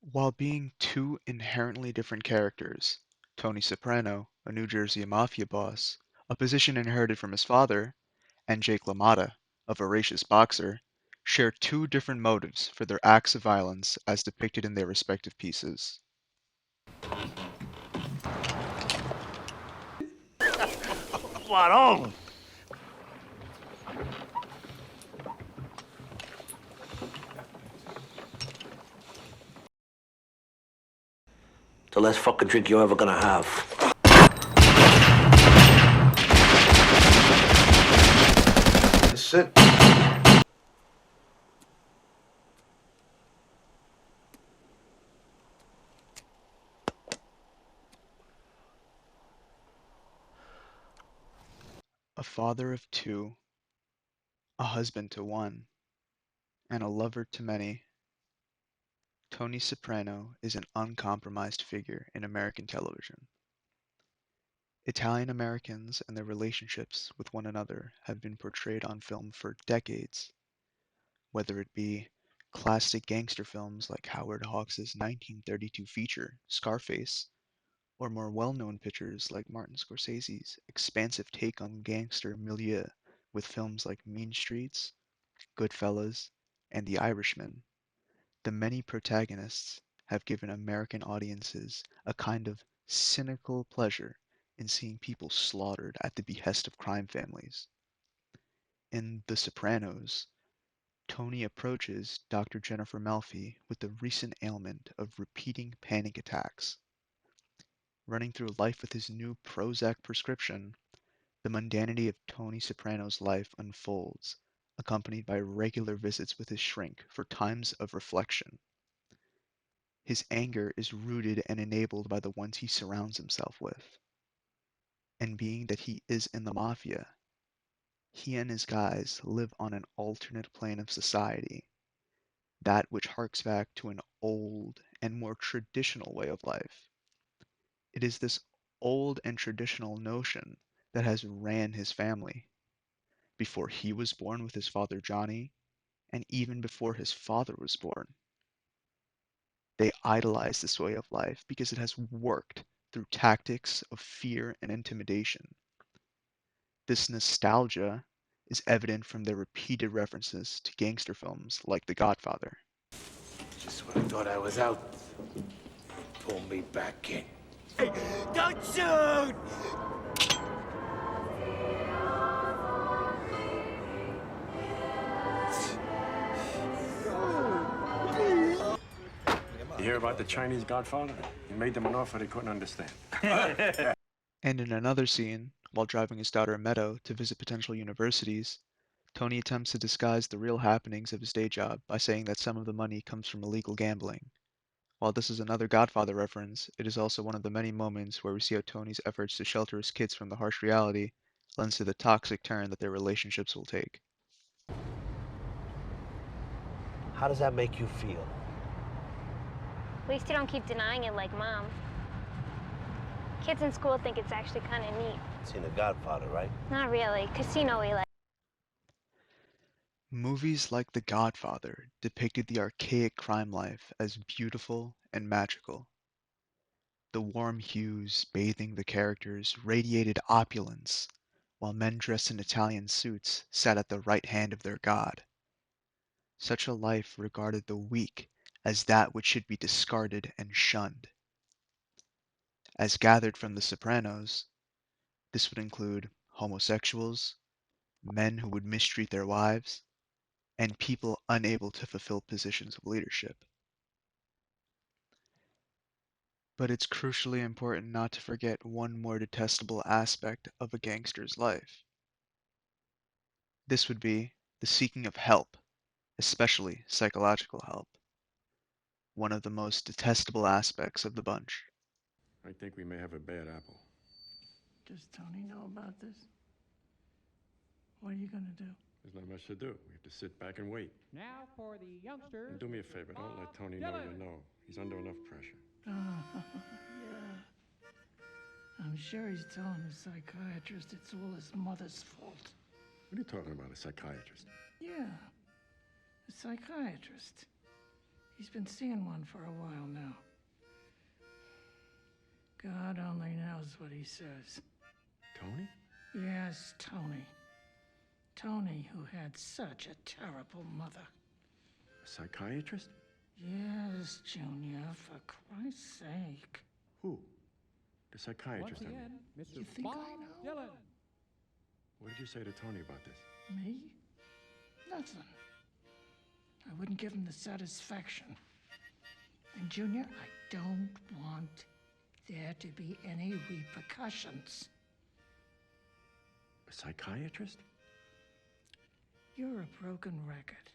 While being two inherently different characters, Tony Soprano, a New Jersey mafia boss, a position inherited from his father, and Jake LaMotta, a voracious boxer, share two different motives for their acts of violence as depicted in their respective pieces. Varón. The last fucking drink you're ever gonna have. Sit. A father of two, a husband to one, and a lover to many, Tony Soprano is an uncompromised figure in American television. Italian Americans and their relationships with one another have been portrayed on film for decades, whether it be classic gangster films like Howard Hawks' 1932 feature, Scarface, or more well-known pictures like Martin Scorsese's expansive take on gangster milieu with films like Mean Streets, Goodfellas, and The Irishman. The many protagonists have given American audiences a kind of cynical pleasure in seeing people slaughtered at the behest of crime families. In The Sopranos, Tony approaches Doctor Jennifer Melfi with the recent ailment of repeating panic attacks. Running through life with his new Prozac prescription, the mundanity of Tony Soprano's life unfolds, accompanied by regular visits with his shrink for times of reflection. His anger is rooted and enabled by the ones he surrounds himself with. And being that he is in the mafia, he and his guys live on an alternate plane of society, that which harks back to an old and more traditional way of life. It is this old and traditional notion that has ran his family before he was born with his father Johnny, and even before his father was born. They idolize this way of life because it has worked through tactics of fear and intimidation. This nostalgia is evident from their repeated references to gangster films like The Godfather. Just when I thought I was out, pull me back in. Don't shoot! You hear about the Chinese Godfather? He made them an offer they couldn't understand. And in another scene, while driving his daughter Meadow to visit potential universities, Tony attempts to disguise the real happenings of his day job by saying that some of the money comes from illegal gambling. While this is another Godfather reference, it is also one of the many moments where we see how Tony's efforts to shelter his kids from the harsh reality lends to the toxic turn that their relationships will take. How does that make you feel? At least you don't keep denying it like Mom. Kids in school think it's actually kind of neat. Seen The Godfather, right? Not really. Casino we like. Movies like The Godfather depicted the archaic crime life as beautiful and magical. The warm hues bathing the characters radiated opulence, while men dressed in Italian suits sat at the right hand of their god. Such a life regarded the weak as that which should be discarded and shunned. As gathered from The Sopranos, this would include homosexuals, men who would mistreat their wives, and people unable to fulfill positions of leadership. But it's crucially important not to forget one more detestable aspect of a gangster's life. This would be the seeking of help, especially psychological help, one of the most detestable aspects of the bunch. I think we may have a bad apple. Does Tony know about this? What are you gonna do? There's not much to do. We have to sit back and wait. Now for the youngsters. And do me a favor, don't let Tony know you know. He's under enough pressure. Yeah. I'm sure he's telling his psychiatrist it's all his mother's fault. What are you talking about, a psychiatrist? Yeah, a psychiatrist. He's been seeing one for a while now. God only knows what he says. Tony? Yes, Tony. Tony, who had such a terrible mother. A psychiatrist? Yes, Junior, for Christ's sake. Who? The psychiatrist, Once I mean. again, Mr. You think I Bob know? Dylan. What did you say to Tony about this? Me? Nothing. I wouldn't give him the satisfaction. And Junior, I don't want there to be any repercussions. A psychiatrist? You're a broken record.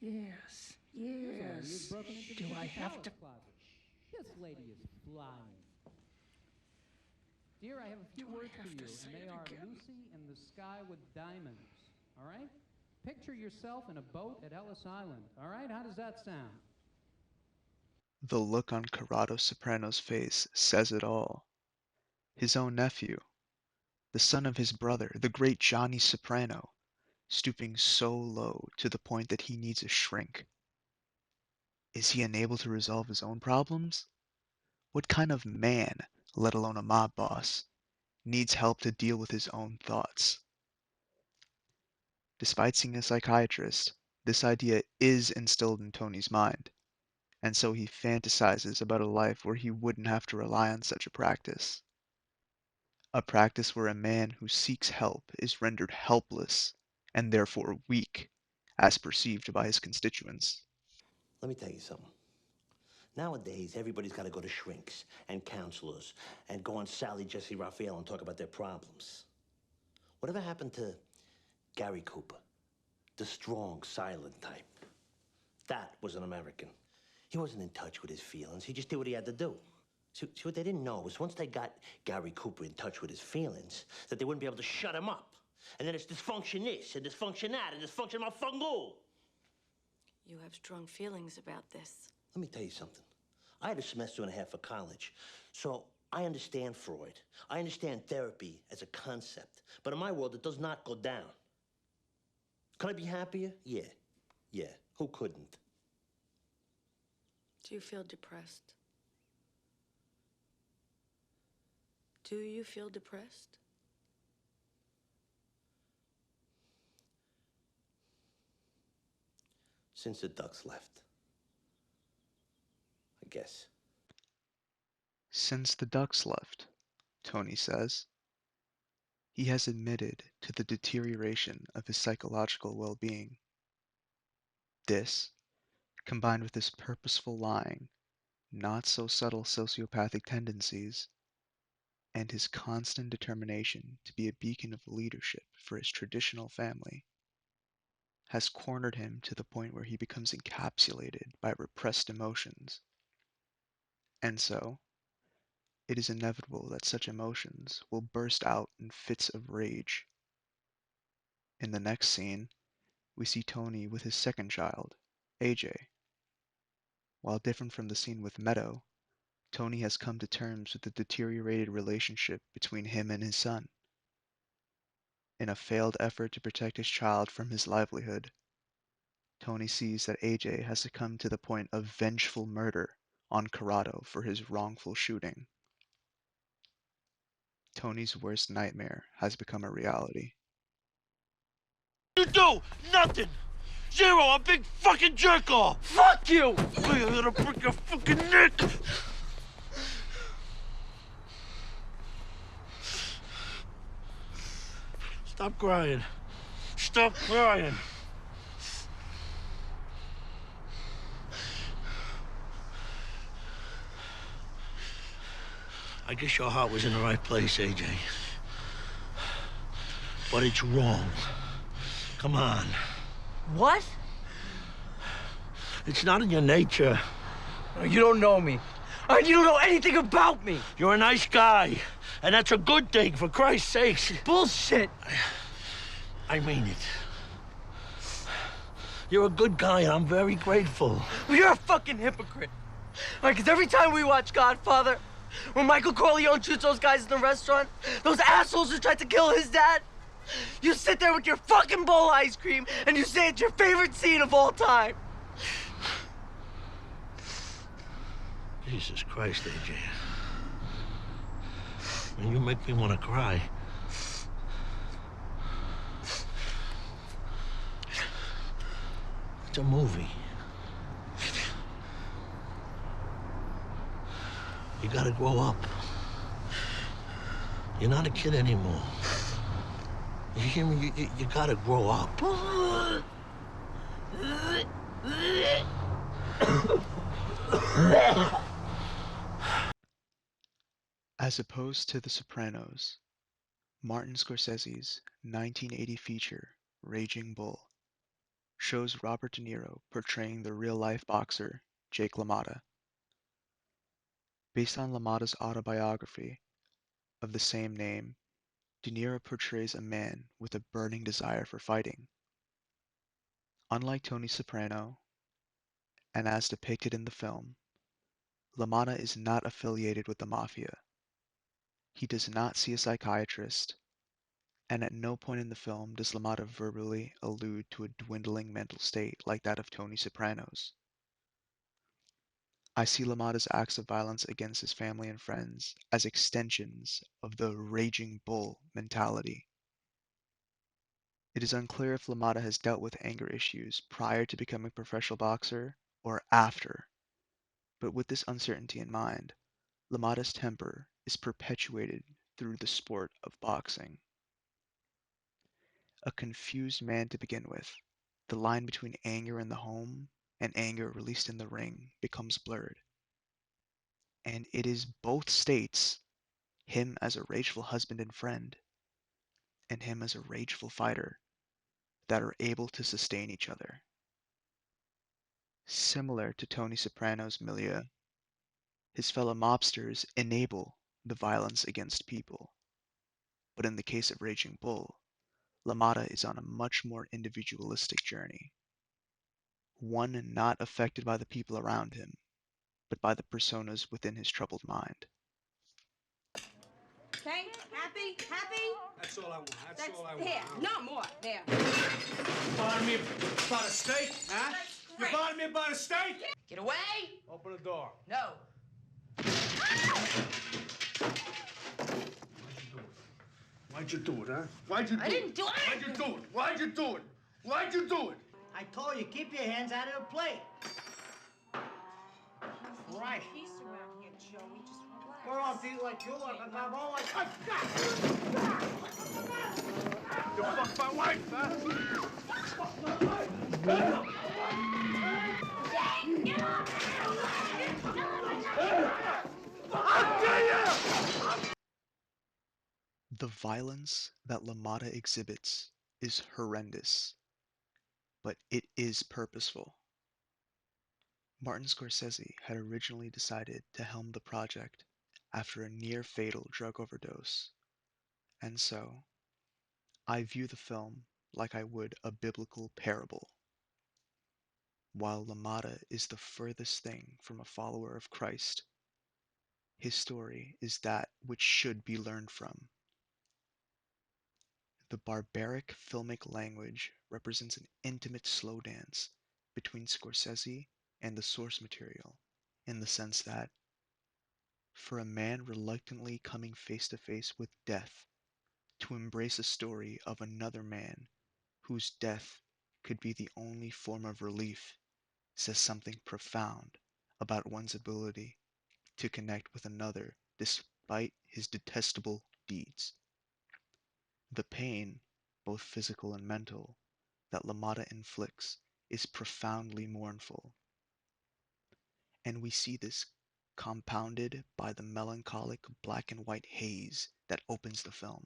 Yes, yes. Broken into Do the I have to? closet. This lady is flying. Dear, I have a few Do I words have for to you, say and they it are again? Lucy in the sky with diamonds. All right? Picture yourself in a boat at Ellis Island. All right? How does that sound? The look on Corrado Soprano's face says it all. His own nephew, the son of his brother, the great Johnny Soprano, stooping so low to the point that he needs a shrink. Is he unable to resolve his own problems? What kind of man, let alone a mob boss, needs help to deal with his own thoughts? Despite seeing a psychiatrist, this idea is instilled in Tony's mind, and so he fantasizes about a life where he wouldn't have to rely on such a practice. A practice where a man who seeks help is rendered helpless and therefore weak, as perceived by his constituents. Let me tell you something. Nowadays, everybody's got to go to shrinks and counselors and go on Sally Jesse Raphael and talk about their problems. Whatever happened to Gary Cooper, the strong, silent type? That was an American. He wasn't in touch with his feelings. He just did what he had to do. See, what they didn't know was once they got Gary Cooper in touch with his feelings, that they wouldn't be able to shut him up. And then it's dysfunction this, and dysfunction that, and dysfunction motherfucking. You have strong feelings about this. Let me tell you something. I had a semester and a half of college, so I understand Freud. I understand therapy as a concept. But in my world, it does not go down. Could I be happier? Yeah. Yeah. Who couldn't? Do you feel depressed? Do you feel depressed? Since the Ducks left. I guess. Since the Ducks left, Tony says, he has admitted to the deterioration of his psychological well-being. This, combined with his purposeful lying, not so subtle sociopathic tendencies, and his constant determination to be a beacon of leadership for his traditional family, has cornered him to the point where he becomes encapsulated by repressed emotions. And so, it is inevitable that such emotions will burst out in fits of rage. In the next scene, we see Tony with his second child, AJ. While different from the scene with Meadow, Tony has come to terms with the deteriorated relationship between him and his son. In a failed effort to protect his child from his livelihood, Tony sees that AJ has succumbed to the point of vengeful murder on Corrado for his wrongful shooting. Tony's worst nightmare has become a reality. You do nothing. Zero. A big fucking jerk off. Fuck you! I'm gonna break your fucking neck. Stop crying. Stop crying. I guess your heart was in the right place, AJ. But it's wrong. Come on. What? It's not in your nature. You don't know me. You don't know anything about me. You're a nice guy. And that's a good thing, for Christ's sakes. Bullshit. I mean it. You're a good guy, and I'm very grateful. Well, you're a fucking hypocrite. Because every time we watch Godfather, when Michael Corleone shoots those guys in the restaurant, those assholes who tried to kill his dad, you sit there with your fucking bowl of ice cream and you say it's your favorite scene of all time. Jesus Christ, AJ. Man, you make me want to cry. It's a movie. You gotta grow up. You're not a kid anymore. You hear me? You gotta grow up. As opposed to The Sopranos, Martin Scorsese's 1980 feature, Raging Bull, shows Robert De Niro portraying the real-life boxer Jake LaMotta. Based on LaMotta's autobiography of the same name, De Niro portrays a man with a burning desire for fighting. Unlike Tony Soprano, and as depicted in the film, LaMotta is not affiliated with the mafia. He does not see a psychiatrist, and at no point in the film does LaMotta verbally allude to a dwindling mental state like that of Tony Soprano's. I see LaMotta's acts of violence against his family and friends as extensions of the "raging bull" mentality. It is unclear if LaMotta has dealt with anger issues prior to becoming a professional boxer or after, but with this uncertainty in mind, LaMotta's temper is perpetuated through the sport of boxing. A confused man to begin with, the line between anger in the home and anger released in the ring becomes blurred. And it is both states, him as a rageful husband and friend, and him as a rageful fighter, that are able to sustain each other. Similar to Tony Soprano's milieu, his fellow mobsters enable the violence against people. But in the case of Raging Bull, LaMotta is on a much more individualistic journey, one not affected by the people around him, but by the personas within his troubled mind. Okay? Happy? Happy? That's all I want. That's all I want. Here, no more. There. Bothering me about a steak, huh? You bothering me about a steak? Get away! Open the door. No. Why'd you do it, huh? Why'd you do it? I didn't do Why'd anything. you do it? Why'd you do it? Why'd you do it? I told you, keep your hands out of the plate. Right. Peace around here, Joey. Just relax. We're all deal like you like a gabon like You fucked my wife, huh? I'll kill you! The violence that LaMotta exhibits is horrendous, but it is purposeful. Martin Scorsese had originally decided to helm the project after a near-fatal drug overdose, and so I view the film like I would a biblical parable. While LaMotta is the furthest thing from a follower of Christ, his story is that which should be learned from. The barbaric filmic language represents an intimate slow dance between Scorsese and the source material, in the sense that, for a man reluctantly coming face to face with death to embrace a story of another man whose death could be the only form of relief, says something profound about one's ability to connect with another despite his detestable deeds. The pain, both physical and mental, that LaMotta inflicts is profoundly mournful, and we see this compounded by the melancholic black and white haze that opens the film.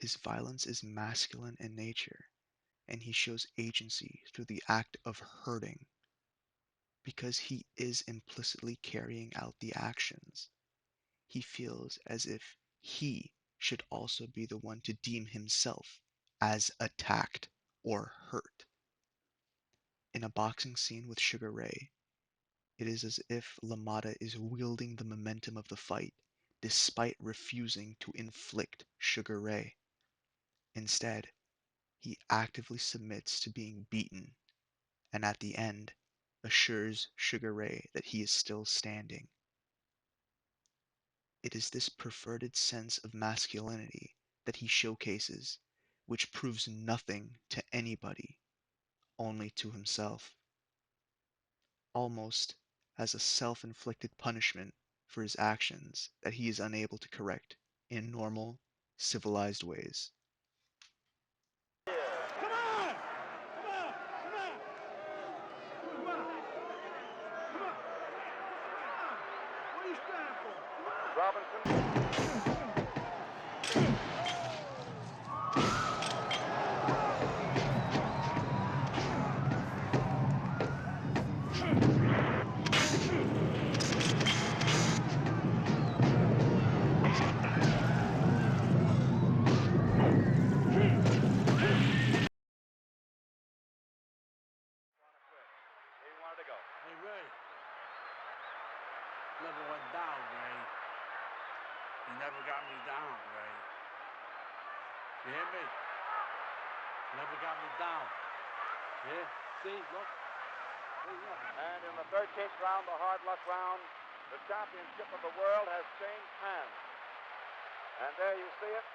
His violence is masculine in nature, and he shows agency through the act of hurting, because he is implicitly carrying out the actions. He feels as if he should also be the one to deem himself as attacked or hurt. In a boxing scene with Sugar Ray, it is as if LaMotta is wielding the momentum of the fight despite refusing to inflict Sugar Ray. Instead, he actively submits to being beaten, and at the end, assures Sugar Ray that he is still standing. It is this perverted sense of masculinity that he showcases, which proves nothing to anybody, only to himself, almost as a self-inflicted punishment for his actions that he is unable to correct in normal, civilized ways. Come on! Come on! Come on! Come on! Come on! What are you standing for? Come on! Robinson. Hey, Ray. Never went down, Ray. You never got me down, Ray. You hear me? Never got me down. Yeah? See, look. See, look. And in the 13th round, the hard luck round, the championship of the world has changed hands. And there you see it,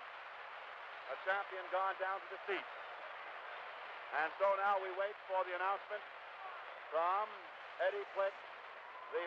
a champion gone down to defeat. And so now we wait for the announcement from Eddie Plick, the